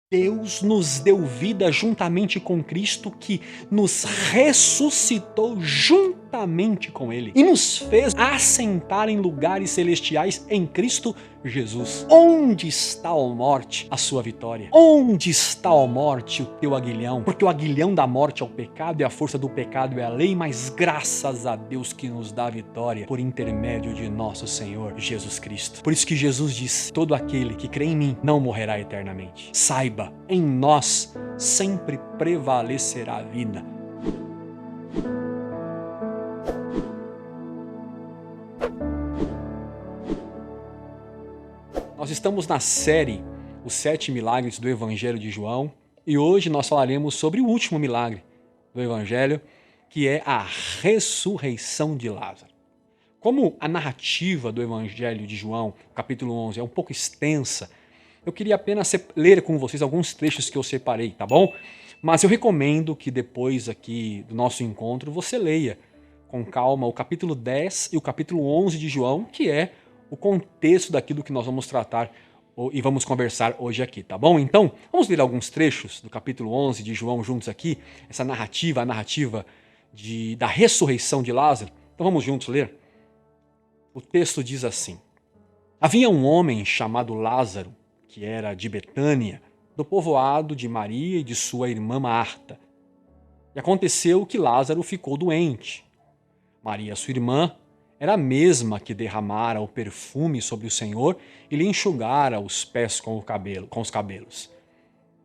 Deus nos deu vida juntamente com Cristo, que nos ressuscitou juntamente com Ele e nos fez assentar em lugares celestiais em Cristo Jesus. Onde está, ó morte, a sua vitória? Onde está, ó morte, o teu aguilhão? Porque o aguilhão da morte é o pecado e a força do pecado é a lei, mas graças a Deus que nos dá a vitória por intermédio de nosso Senhor Jesus Cristo. Por isso que Jesus diz: todo aquele que crê em mim não morrerá eternamente. Saiba, em nós sempre prevalecerá a vida. Nós estamos na série Os 7 Milagres do Evangelho de João e hoje nós falaremos sobre o último milagre do Evangelho, que é a ressurreição de Lázaro. Como a narrativa do Evangelho de João, capítulo 11, é um pouco extensa, eu queria apenas ler com vocês alguns trechos que eu separei, tá bom? Mas eu recomendo que depois aqui do nosso encontro você leia com calma o capítulo 10 e o capítulo 11 de João, que é o contexto daquilo que nós vamos tratar e vamos conversar hoje aqui, tá bom? Então, vamos ler alguns trechos do capítulo 11 de João juntos aqui, essa narrativa, a narrativa da ressurreição de Lázaro. Então vamos juntos ler? O texto diz assim: havia um homem chamado Lázaro, que era de Betânia, do povoado de Maria e de sua irmã Marta. E aconteceu que Lázaro ficou doente. Maria, sua irmã, era a mesma que derramara o perfume sobre o Senhor e lhe enxugara os pés com os cabelos.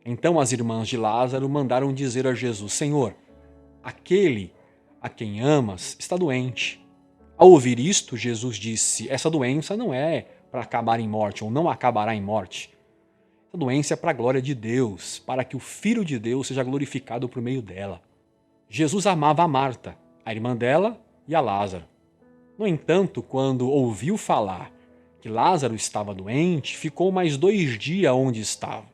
Então as irmãs de Lázaro mandaram dizer a Jesus: Senhor, aquele a quem amas está doente. Ao ouvir isto, Jesus disse: essa doença não é para acabar em morte, ou não acabará em morte. Essa doença é para a glória de Deus, para que o Filho de Deus seja glorificado por meio dela. Jesus amava a Marta, a irmã dela, e a Lázaro. No entanto, quando ouviu falar que Lázaro estava doente, ficou mais 2 dias onde estava.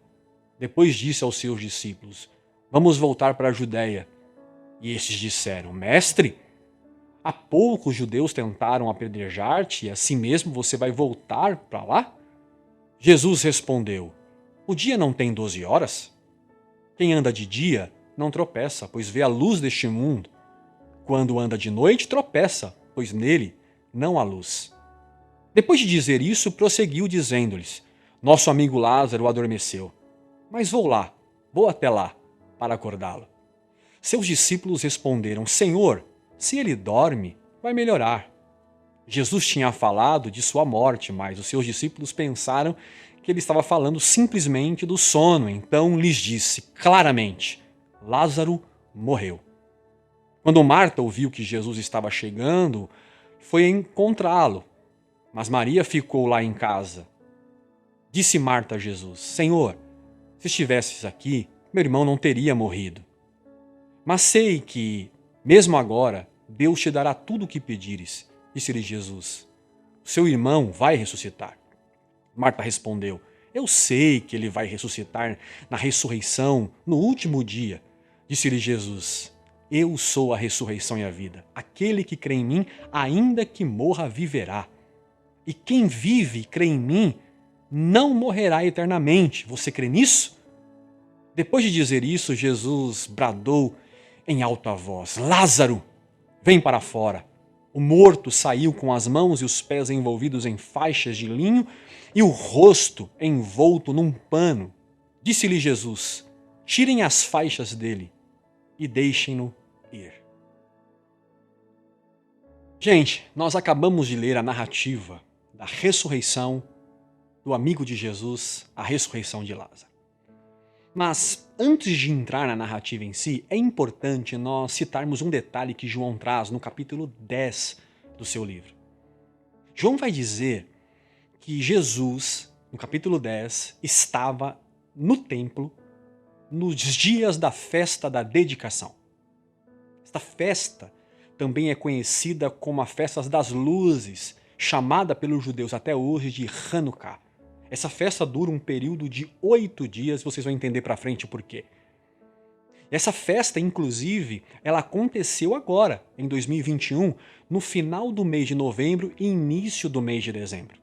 Depois disse aos seus discípulos: vamos voltar para a Judéia. E estes disseram: Mestre, há pouco os judeus tentaram apedrejar-te e assim mesmo você vai voltar para lá? Jesus respondeu: o dia não tem 12 horas? Quem anda de dia não tropeça, pois vê a luz deste mundo. Quando anda de noite, tropeça, pois nele não há luz. Depois de dizer isso, prosseguiu dizendo-lhes: nosso amigo Lázaro adormeceu, mas vou até lá, para acordá-lo. Seus discípulos responderam: Senhor, se ele dorme, vai melhorar. Jesus tinha falado de sua morte, mas os seus discípulos pensaram que ele estava falando simplesmente do sono. Então lhes disse claramente: Lázaro morreu. Quando Marta ouviu que Jesus estava chegando, foi encontrá-lo, mas Maria ficou lá em casa. Disse Marta a Jesus: Senhor, se estivesses aqui, meu irmão não teria morrido. Mas sei que, mesmo agora, Deus te dará tudo o que pedires. Disse-lhe Jesus: seu irmão vai ressuscitar. Marta respondeu: eu sei que ele vai ressuscitar na ressurreição, no último dia. Disse-lhe Jesus: eu sou a ressurreição e a vida. Aquele que crê em mim, ainda que morra, viverá. E quem vive e crê em mim, não morrerá eternamente. Você crê nisso? Depois de dizer isso, Jesus bradou em alta voz: Lázaro, vem para fora. O morto saiu com as mãos e os pés envolvidos em faixas de linho e o rosto envolto num pano. Disse-lhe Jesus: tirem as faixas dele e deixem-no ir. Gente, nós acabamos de ler a narrativa da ressurreição do amigo de Jesus, a ressurreição de Lázaro. Mas antes de entrar na narrativa em si, é importante nós citarmos um detalhe que João traz no capítulo 10 do seu livro. João vai dizer que Jesus, no capítulo 10, estava no templo nos dias da festa da dedicação. Esta festa também é conhecida como a festa das luzes, chamada pelos judeus até hoje de Hanukkah. Essa festa dura um período de 8 dias, vocês vão entender para frente o porquê. Essa festa, inclusive, ela aconteceu agora, em 2021, no final do mês de novembro e início do mês de dezembro.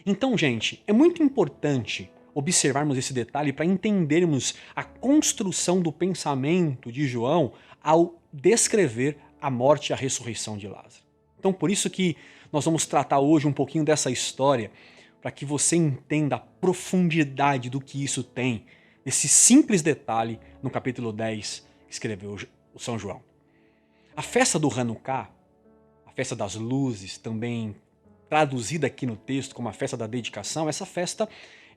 Então, gente, é muito importante observarmos esse detalhe para entendermos a construção do pensamento de João ao descrever a morte e a ressurreição de Lázaro. Então, por isso que nós vamos tratar hoje um pouquinho dessa história, para que você entenda a profundidade do que isso tem, esse simples detalhe no capítulo 10 que escreveu o São João. A festa do Hanukkah, a festa das luzes, também traduzida aqui no texto como a festa da dedicação, essa festa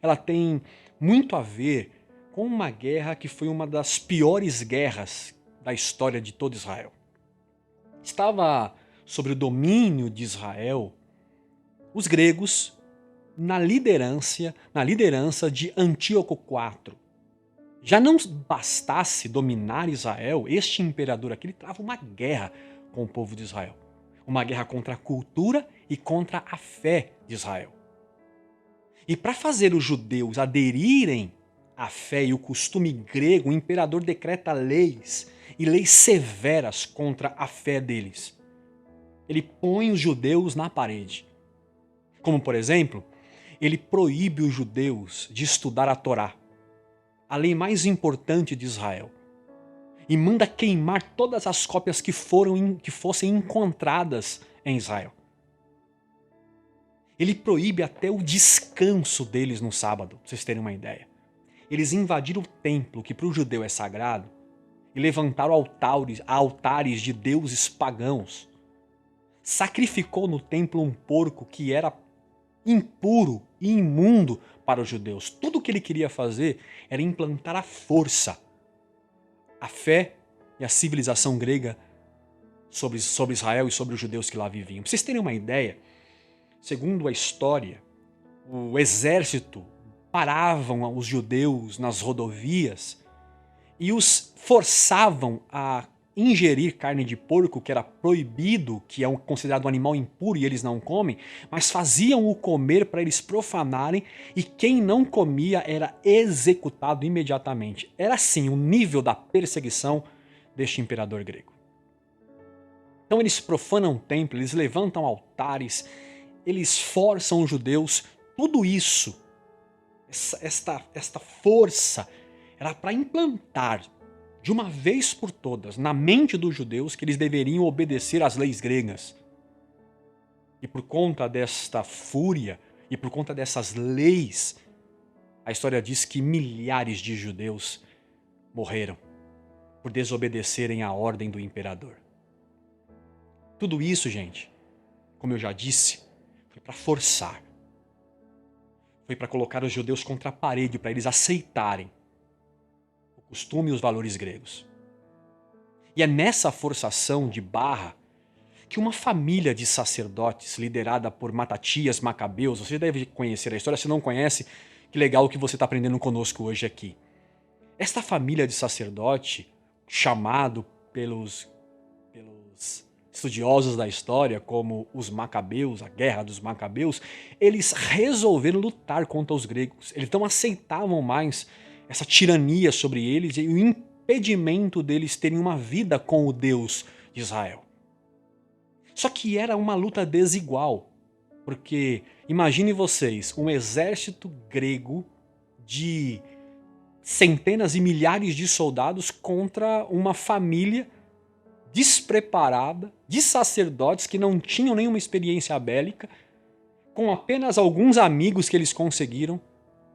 ela tem muito a ver com uma guerra que foi uma das piores guerras da história de todo Israel. Estava sob o domínio de Israel os gregos na liderança de Antíoco IV. Já não bastasse dominar Israel, este imperador aqui ele trava uma guerra com o povo de Israel. Uma guerra contra a cultura e contra a fé de Israel. E para fazer os judeus aderirem à fé e o costume grego, o imperador decreta leis e leis severas contra a fé deles. Ele põe os judeus na parede. Como, por exemplo, ele proíbe os judeus de estudar a Torá, a lei mais importante de Israel, e manda queimar todas as cópias que fossem encontradas em Israel. Ele proíbe até o descanso deles no sábado, para vocês terem uma ideia. Eles invadiram o templo, que para o judeu é sagrado, e levantaram altares de deuses pagãos. Sacrificou no templo um porco que era impuro e imundo para os judeus. Tudo o que ele queria fazer era implantar a força, a fé e a civilização grega sobre Israel e sobre os judeus que lá viviam. Para vocês terem uma ideia, segundo a história, o exército paravam os judeus nas rodovias e os forçavam a ingerir carne de porco, que era proibido, que é considerado um animal impuro e eles não comem, mas faziam-o comer para eles profanarem, e quem não comia era executado imediatamente. Era assim o nível da perseguição deste imperador grego. Então eles profanam o templo, eles levantam altares, eles forçam os judeus, tudo isso, esta força, era para implantar de uma vez por todas na mente dos judeus que eles deveriam obedecer às leis gregas. E por conta desta fúria e por conta dessas leis, a história diz que milhares de judeus morreram por desobedecerem à ordem do imperador. Tudo isso, gente, como eu já disse, foi para forçar. Foi para colocar os judeus contra a parede, para eles aceitarem o costume e os valores gregos. E é nessa forçação de barra que uma família de sacerdotes liderada por Matatias Macabeus, você deve conhecer a história, se não conhece, que legal que você está aprendendo conosco hoje aqui. Esta família de sacerdote, chamado pelos estudiosos da história como os Macabeus, a Guerra dos Macabeus, eles resolveram lutar contra os gregos. Eles não aceitavam mais essa tirania sobre eles e o impedimento deles terem uma vida com o Deus de Israel. Só que era uma luta desigual, porque imagine vocês, um exército grego de centenas e milhares de soldados contra uma família despreparada de sacerdotes que não tinham nenhuma experiência bélica, com apenas alguns amigos que eles conseguiram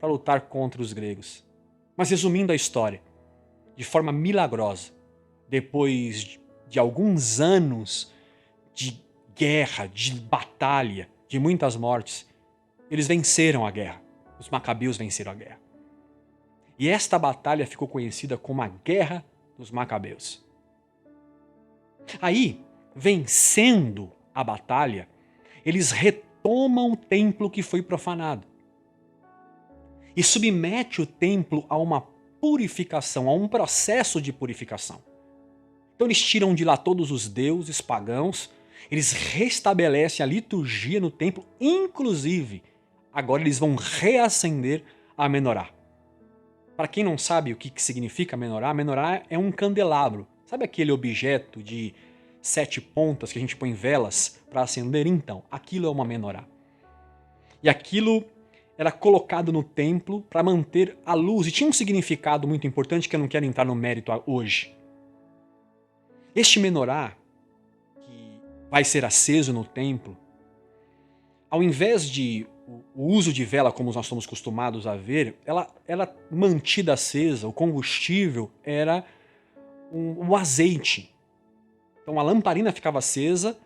para lutar contra os gregos. Mas resumindo a história, de forma milagrosa, depois de alguns anos de guerra, de batalha, de muitas mortes, eles venceram a guerra. Os Macabeus venceram a guerra. E esta batalha ficou conhecida como a Guerra dos Macabeus. Aí, vencendo a batalha, eles retomam o templo que foi profanado e submete o templo a uma purificação, a um processo de purificação. Então eles tiram de lá todos os deuses pagãos, eles restabelecem a liturgia no templo, inclusive agora eles vão reacender a menorá. Para quem não sabe o que significa a menorá é um candelabro. Sabe aquele objeto de 7 pontas que a gente põe velas para acender? Então, aquilo é uma menorá. E aquilo era colocado no templo para manter a luz. E tinha um significado muito importante que eu não quero entrar no mérito hoje. Este menorá, que vai ser aceso no templo, ao invés de o uso de vela, como nós estamos acostumados a ver, ela mantida acesa, o combustível era o azeite. Então a lamparina ficava acesa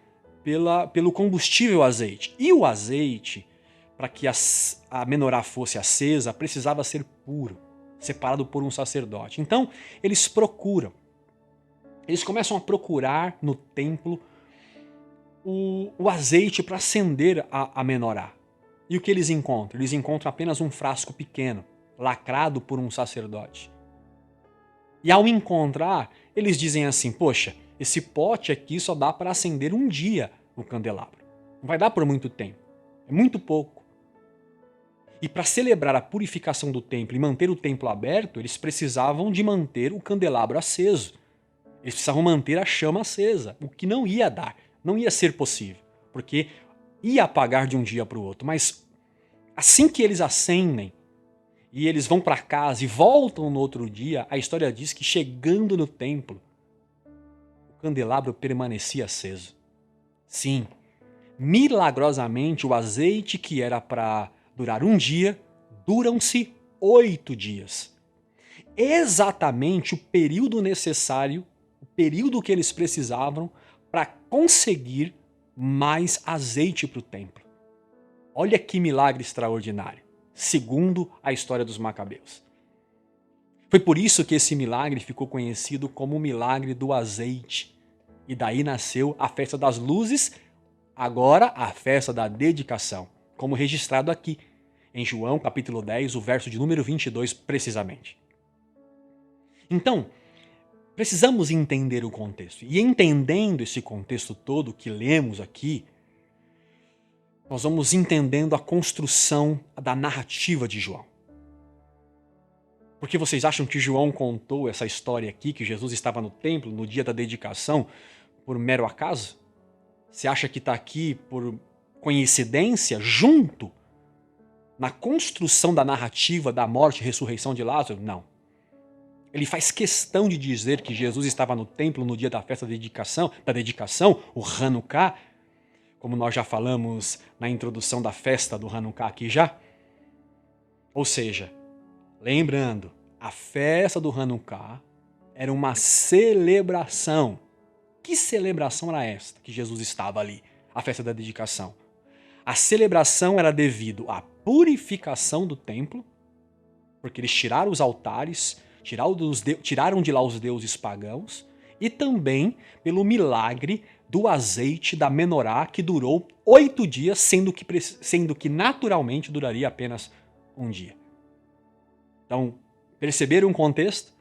pelo combustível azeite. E o azeite, para que a menorá fosse acesa, precisava ser puro, separado por um sacerdote. Então eles começam a procurar no templo o azeite para acender a menorá. E o que eles encontram? Eles encontram apenas um frasco pequeno, lacrado por um sacerdote. E ao encontrar, eles dizem assim, poxa, esse pote aqui só dá para acender um dia o candelabro. Não vai dar por muito tempo. É muito pouco. E para celebrar a purificação do templo e manter o templo aberto, eles precisavam de manter o candelabro aceso. Eles precisavam manter a chama acesa, o que não ia dar, não ia ser possível, porque ia apagar de um dia para o outro. Mas assim que eles acendem e eles vão para casa e voltam no outro dia, a história diz que chegando no templo, o candelabro permanecia aceso. Sim, milagrosamente o azeite que era para durar um dia, duram-se 8 dias. Exatamente o período necessário, o período que eles precisavam para conseguir mais azeite para o templo. Olha que milagre extraordinário, segundo a história dos Macabeus. Foi por isso que esse milagre ficou conhecido como o milagre do azeite. E daí nasceu a festa das luzes, agora a festa da dedicação, como registrado aqui, em João capítulo 10, o verso de número 22 precisamente. Então, precisamos entender o contexto. E entendendo esse contexto todo que lemos aqui, nós vamos entendendo a construção da narrativa de João. Porque vocês acham que João contou essa história aqui, que Jesus estava no templo no dia da dedicação, por mero acaso? Você acha que está aqui por coincidência, junto na construção da narrativa da morte e ressurreição de Lázaro? Não. Ele faz questão de dizer que Jesus estava no templo no dia da festa da dedicação, o Hanukkah, como nós já falamos na introdução da festa do Hanukkah aqui já. Ou seja, lembrando, a festa do Hanukkah era uma celebração. Que celebração era esta que Jesus estava ali? A festa da dedicação. A celebração era devido à purificação do templo, porque eles tiraram os altares, tiraram de lá os deuses pagãos, e também pelo milagre do azeite da menorá, que durou 8 dias, sendo que naturalmente duraria apenas um dia. Então, perceberam o contexto?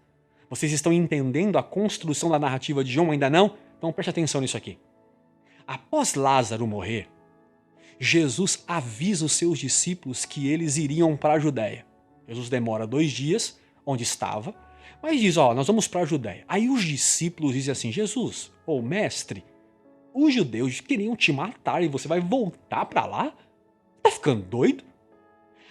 Vocês estão entendendo a construção da narrativa de João? Ainda não? Então preste atenção nisso aqui. Após Lázaro morrer, Jesus avisa os seus discípulos que eles iriam para a Judéia. Jesus demora 2 dias, onde estava, mas diz, nós vamos para a Judéia. Aí os discípulos dizem assim, Jesus, mestre, os judeus queriam te matar e você vai voltar para lá? Tá ficando doido?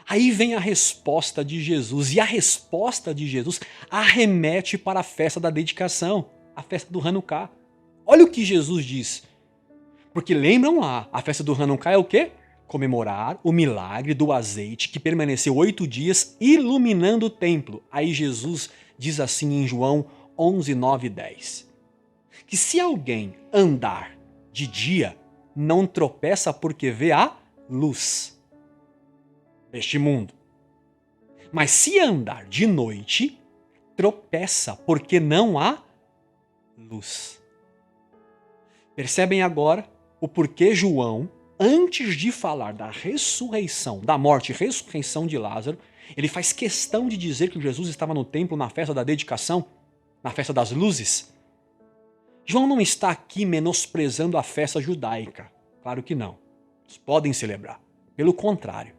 Aí vem a resposta de Jesus, e a resposta de Jesus arremete para a festa da dedicação, a festa do Hanukkah. Olha o que Jesus diz. Porque lembram lá, a festa do Hanukkah é o quê? Comemorar o milagre do azeite que permaneceu 8 dias iluminando o templo. Aí Jesus diz assim em João 11, 9 e 10. Que se alguém andar de dia, não tropeça porque vê a luz deste mundo. Mas se andar de noite, tropeça porque não há luz. Percebem agora o porquê João, antes de falar da ressurreição, da morte e ressurreição de Lázaro, ele faz questão de dizer que Jesus estava no templo na festa da dedicação, na festa das luzes. João não está aqui menosprezando a festa judaica. Claro que não. Eles podem celebrar. Pelo contrário.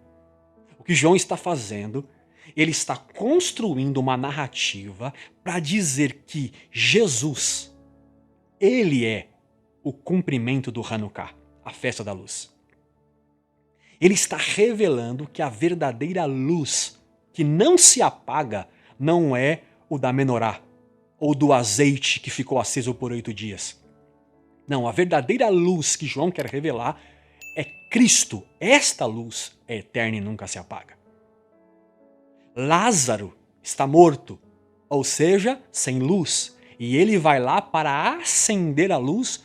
O que João está fazendo, ele está construindo uma narrativa para dizer que Jesus, ele é o cumprimento do Hanukkah, a festa da luz. Ele está revelando que a verdadeira luz, que não se apaga, não é o da menorá, ou do azeite que ficou aceso por 8 dias. Não, a verdadeira luz que João quer revelar é Cristo. Esta luz é eterna e nunca se apaga. Lázaro está morto, ou seja, sem luz, e ele vai lá para acender a luz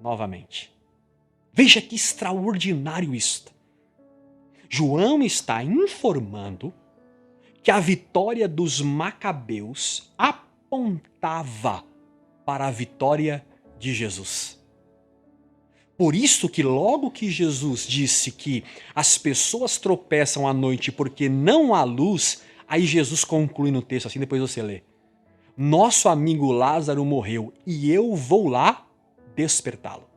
novamente. Veja que extraordinário isto. João está informando que a vitória dos macabeus apontava para a vitória de Jesus. Por isso que logo que Jesus disse que as pessoas tropeçam à noite porque não há luz, aí Jesus conclui no texto, assim depois você lê. Nosso amigo Lázaro morreu e eu vou lá despertá-lo.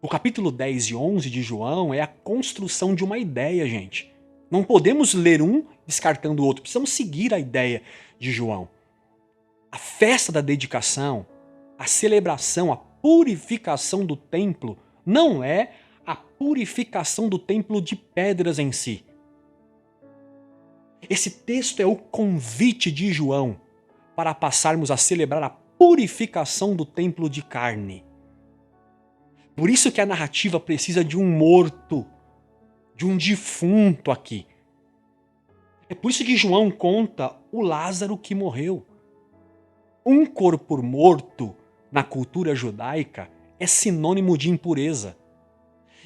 O capítulo 10 e 11 de João é a construção de uma ideia, gente. Não podemos ler um descartando o outro, precisamos seguir a ideia de João. A festa da dedicação, a celebração, a purificação do templo, não é a purificação do templo de pedras em si. Esse texto é o convite de João para passarmos a celebrar a purificação do templo de carne. Por isso que a narrativa precisa de um morto, de um defunto aqui. É por isso que João conta o Lázaro que morreu. Um corpo morto, na cultura judaica, é sinônimo de impureza.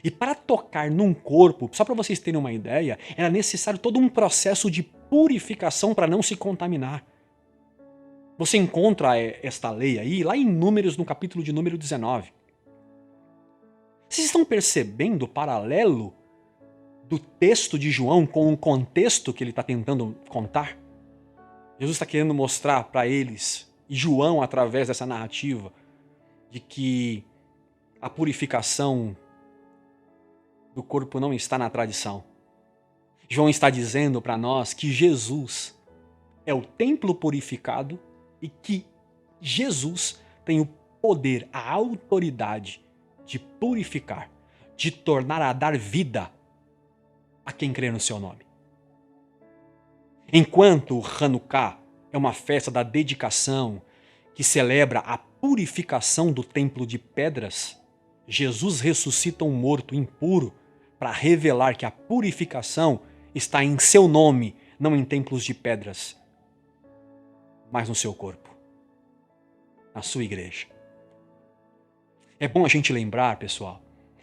E para tocar num corpo, só para vocês terem uma ideia, era necessário todo um processo de purificação para não se contaminar. Você encontra esta lei aí, lá em Números, no capítulo de número 19. Vocês estão percebendo o paralelo do texto de João com o contexto que ele está tentando contar? Jesus está querendo mostrar para eles, e João, através dessa narrativa, de que a purificação do corpo não está na tradição. João está dizendo para nós que Jesus é o templo purificado e que Jesus tem o poder, a autoridade de purificar, de tornar a dar vida a quem crê no seu nome. Enquanto o Hanukkah é uma festa da dedicação que celebra a purificação do templo de pedras, Jesus ressuscita um morto impuro para revelar que a purificação está em seu nome, não em templos de pedras, mas no seu corpo, na sua igreja. É bom a gente lembrar, pessoal,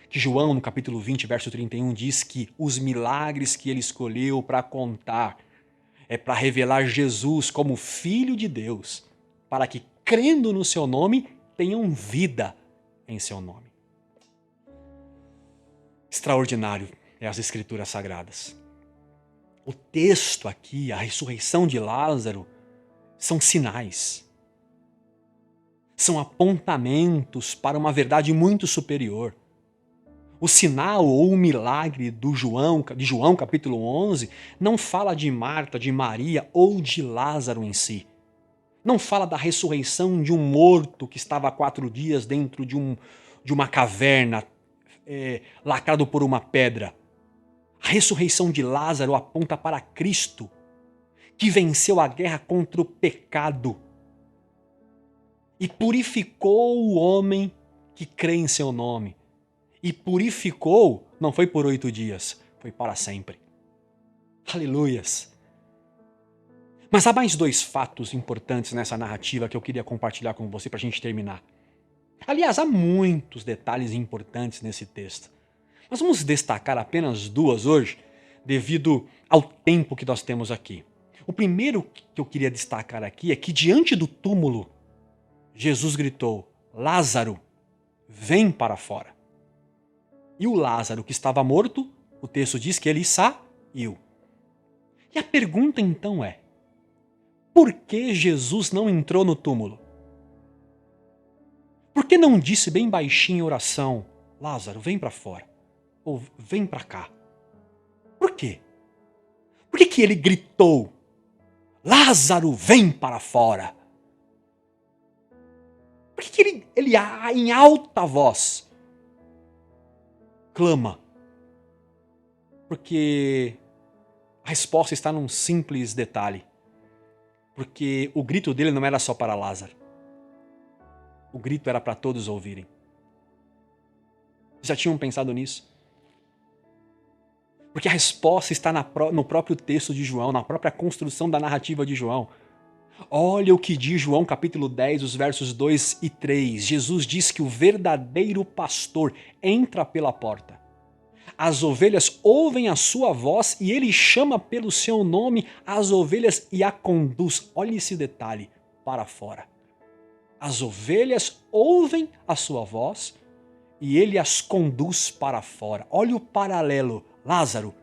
que João, no capítulo 20, verso 31, diz que os milagres que ele escolheu para contar é para revelar Jesus como Filho de Deus, para que, crendo no seu nome, tenham vida em seu nome. Extraordinário é as Escrituras Sagradas. O texto aqui, a ressurreição de Lázaro, são sinais. São apontamentos para uma verdade muito superior. O sinal ou o milagre de João capítulo 11, não fala de Marta, de Maria ou de Lázaro em si. Não fala da ressurreição de um morto que estava há 4 dias dentro de uma caverna, lacrado por uma pedra. A ressurreição de Lázaro aponta para Cristo, que venceu a guerra contra o pecado e purificou o homem que crê em seu nome. E purificou, não foi por 8 dias, foi para sempre. Aleluias! Mas há mais 2 fatos importantes nessa narrativa que eu queria compartilhar com você para a gente terminar. Aliás, há muitos detalhes importantes nesse texto. Mas vamos destacar apenas 2 hoje, devido ao tempo que nós temos aqui. O primeiro que eu queria destacar aqui é que diante do túmulo, Jesus gritou: Lázaro, vem para fora. E o Lázaro que estava morto, o texto diz que ele saiu. E a pergunta então é: por que Jesus não entrou no túmulo? Por que não disse bem baixinho em oração: Lázaro, vem para fora? Ou vem para cá? Por quê? Por que ele gritou: Lázaro, vem para fora? Por que ele em alta voz clama: Porque a resposta está num simples detalhe. Porque o grito dele não era só para Lázaro. O grito era para todos ouvirem. Já tinham pensado nisso? Porque a resposta está no próprio texto de João, na própria construção da narrativa de João. Olha o que diz João capítulo 10, os versos 2 e 3. Jesus diz que o verdadeiro pastor entra pela porta. As ovelhas ouvem a sua voz e ele chama pelo seu nome as ovelhas e a conduz. Olha esse detalhe, para fora. As ovelhas ouvem a sua voz e ele as conduz para fora. Olha o paralelo. Lázaro,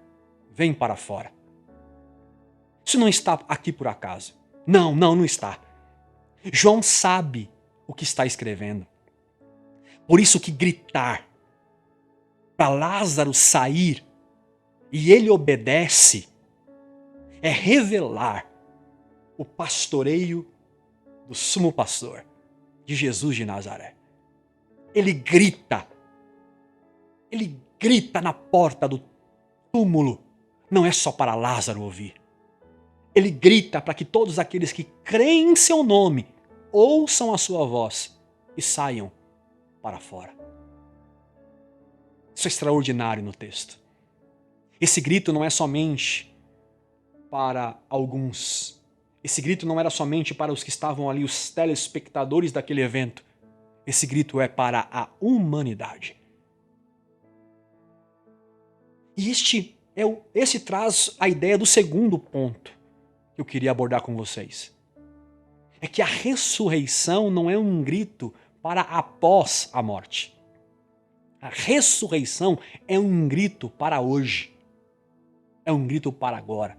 vem para fora. Isso não está aqui por acaso. Não está. João sabe o que está escrevendo. Por isso que gritar para Lázaro sair e ele obedece é revelar o pastoreio do sumo pastor, de Jesus de Nazaré. Ele grita na porta do túmulo, não é só para Lázaro ouvir. Ele grita para que todos aqueles que creem em seu nome ouçam a sua voz e saiam para fora. Isso é extraordinário no texto. Esse grito não é somente para alguns. Esse grito não era somente para os que estavam ali, os telespectadores daquele evento. Esse grito é para a humanidade. E esse traz a ideia do segundo ponto que eu queria abordar com vocês. É que a ressurreição não é um grito para após a morte. A ressurreição é um grito para hoje. É um grito para agora.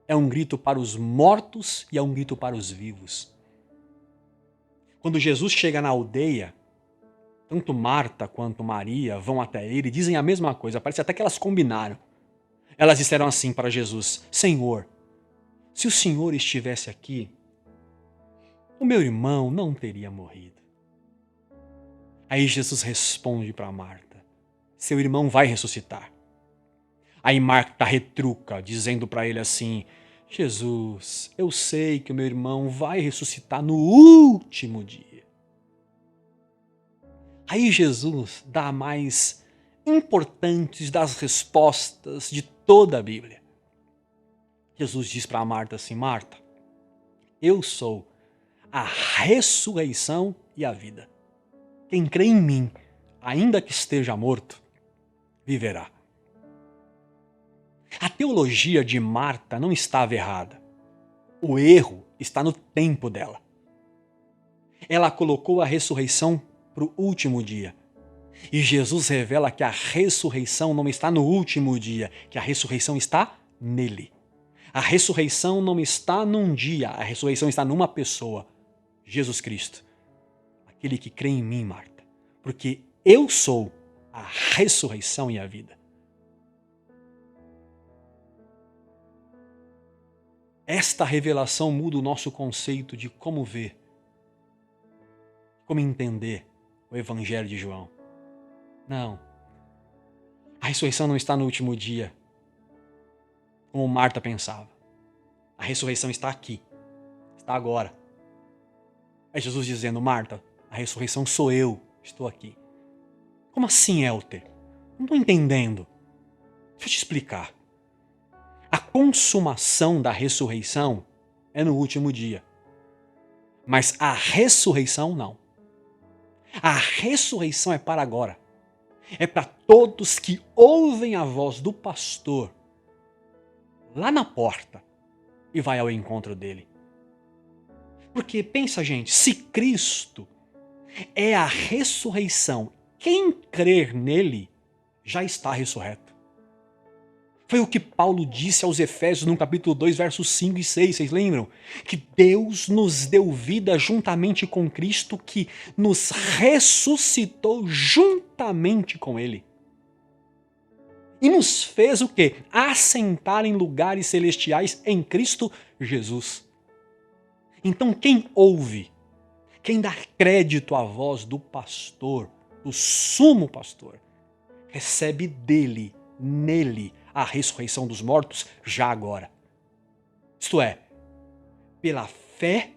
É um grito para os mortos e é um grito para os vivos. Quando Jesus chega na aldeia, tanto Marta quanto Maria vão até ele e dizem a mesma coisa. Parece até que elas combinaram. Elas disseram assim para Jesus: Senhor, se o Senhor estivesse aqui, o meu irmão não teria morrido. Aí Jesus responde para Marta: seu irmão vai ressuscitar. Aí Marta retruca, dizendo para ele assim: Jesus, eu sei que o meu irmão vai ressuscitar no último dia. Aí Jesus dá a mais importantes das respostas de toda a Bíblia. Jesus diz para Marta assim: Marta, eu sou a ressurreição e a vida. Quem crê em mim, ainda que esteja morto, viverá. A teologia de Marta não estava errada. O erro está no tempo dela. Ela colocou a ressurreição para o último dia. E Jesus revela que a ressurreição não está no último dia, que a ressurreição está nele. A ressurreição não está num dia, a ressurreição está numa pessoa, Jesus Cristo. Aquele que crê em mim, Marta, porque eu sou a ressurreição e a vida. Esta revelação muda o nosso conceito de como ver, como entender o Evangelho de João. Não. A ressurreição não está no último dia, como Marta pensava. A ressurreição está aqui, está agora. É Jesus dizendo: Marta, a ressurreição sou eu, estou aqui. Como assim, Elter? Não estou entendendo. Deixa eu te explicar. A consumação da ressurreição é no último dia. Mas a ressurreição não. A ressurreição é para agora. É para todos que ouvem a voz do pastor lá na porta e vai ao encontro dele. Porque pensa, gente, se Cristo é a ressurreição, quem crer nele já está ressurreto. Foi o que Paulo disse aos Efésios no capítulo 2, versos 5 e 6, vocês lembram? Que Deus nos deu vida juntamente com Cristo, que nos ressuscitou juntamente com Ele. E nos fez o quê? Assentar em lugares celestiais em Cristo Jesus. Então quem ouve, quem dá crédito à voz do pastor, do sumo pastor, recebe dele nele a ressurreição dos mortos já agora. Isto é, pela fé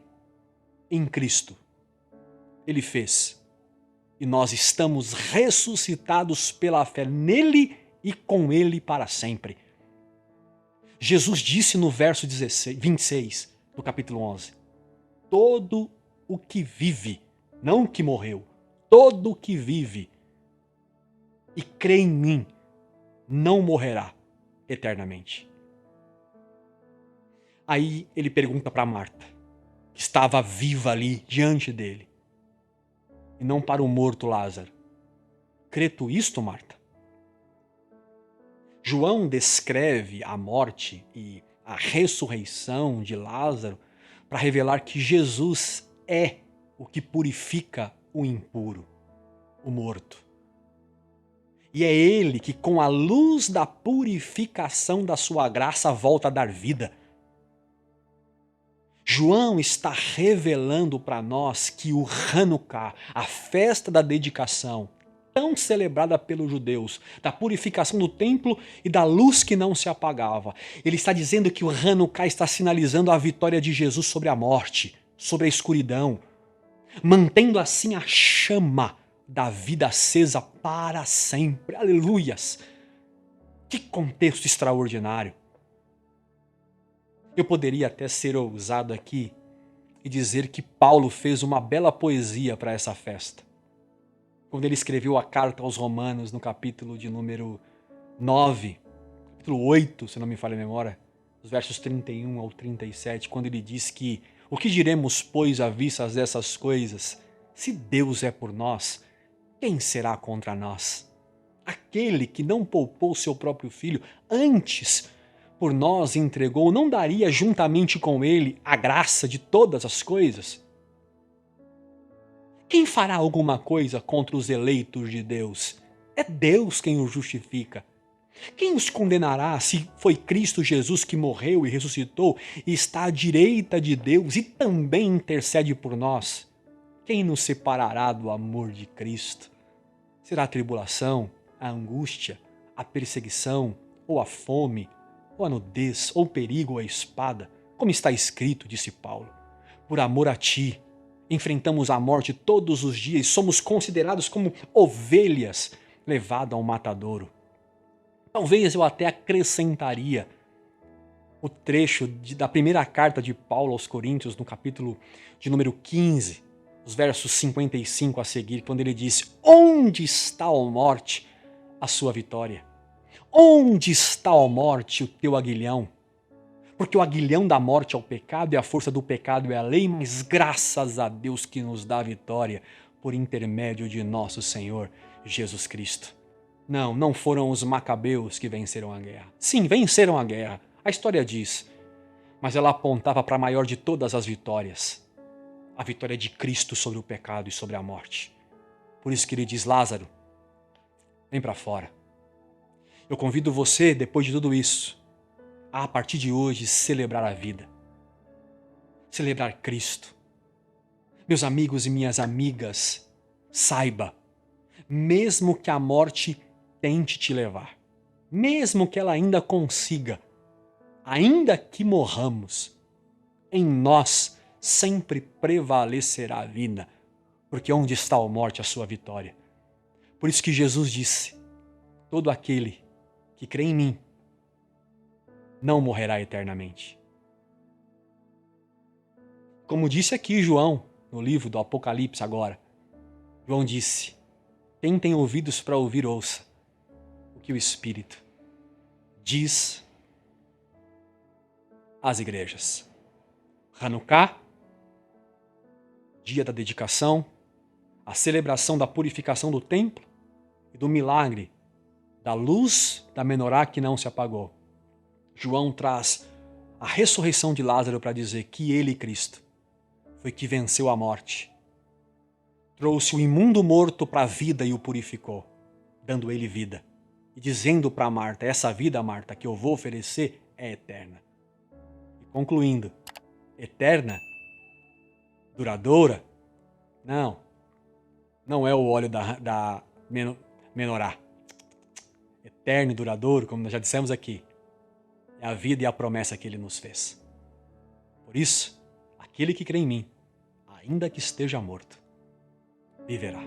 em Cristo, ele fez. E nós estamos ressuscitados pela fé nele e com ele para sempre. Jesus disse no verso 26 do capítulo 11, todo o que vive, não o que morreu, todo o que vive e crê em mim, não morrerá eternamente. Aí ele pergunta para Marta, que estava viva ali diante dele, e não para o morto Lázaro. Crê tu isto, Marta? João descreve a morte e a ressurreição de Lázaro para revelar que Jesus é o que purifica o impuro, o morto. E é ele que, com a luz da purificação da sua graça, volta a dar vida. João está revelando para nós que o Hanukkah, a festa da dedicação, tão celebrada pelos judeus, da purificação do templo e da luz que não se apagava. Ele está dizendo que o Hanukkah está sinalizando a vitória de Jesus sobre a morte, sobre a escuridão, mantendo assim a chama da vida acesa para sempre. Aleluias! Que contexto extraordinário! Eu poderia até ser ousado aqui e dizer que Paulo fez uma bela poesia para essa festa. Quando ele escreveu a carta aos Romanos no capítulo de número 9, capítulo 8, se não me falha a memória, os versos 31 ao 37, quando ele diz que o que diremos, pois, à vista dessas coisas? Se Deus é por nós, quem será contra nós? Aquele que não poupou seu próprio filho, antes por nós entregou, não daria juntamente com ele a graça de todas as coisas? Quem fará alguma coisa contra os eleitos de Deus? É Deus quem os justifica. Quem os condenará se foi Cristo Jesus que morreu e ressuscitou e está à direita de Deus e também intercede por nós? Quem nos separará do amor de Cristo? Será a tribulação, a angústia, a perseguição, ou a fome, ou a nudez, ou o perigo, ou a espada? Como está escrito, disse Paulo, por amor a ti, enfrentamos a morte todos os dias, somos considerados como ovelhas levadas ao matadouro. Talvez eu até acrescentaria o trecho da primeira carta de Paulo aos Coríntios, no capítulo de número 15, os versos 55 a seguir, quando ele diz: onde está, ó morte, a sua vitória? Onde está, ó morte, o teu aguilhão? Porque o aguilhão da morte é o pecado e a força do pecado é a lei, mas graças a Deus que nos dá a vitória por intermédio de nosso Senhor Jesus Cristo. Não foram os macabeus que venceram a guerra. Sim, venceram a guerra, a história diz, mas ela apontava para a maior de todas as vitórias, a vitória de Cristo sobre o pecado e sobre a morte. Por isso que ele diz: Lázaro, vem para fora. Eu convido você, depois de tudo isso, a partir de hoje, celebrar a vida. Celebrar Cristo. Meus amigos e minhas amigas, saiba, mesmo que a morte tente te levar, mesmo que ela ainda consiga, ainda que morramos, em nós sempre prevalecerá a vida, porque onde está a morte, a sua vitória. Por isso que Jesus disse: todo aquele que crê em mim não morrerá eternamente. Como disse aqui João, no livro do Apocalipse agora, João disse: quem tem ouvidos para ouvir, ouça o que o Espírito diz às igrejas. Hanukkah, dia da dedicação, a celebração da purificação do templo e do milagre da luz da menorá que não se apagou. João traz a ressurreição de Lázaro para dizer que ele, Cristo, foi que venceu a morte. Trouxe o imundo morto para a vida e o purificou, dando ele vida. E dizendo para Marta: essa vida, Marta, que eu vou oferecer é eterna. E concluindo, eterna, duradoura, não é o óleo da menorá. eterno e duradouro, como nós já dissemos aqui, é a vida e a promessa que ele nos fez. Por isso, aquele que crê em mim, ainda que esteja morto, viverá.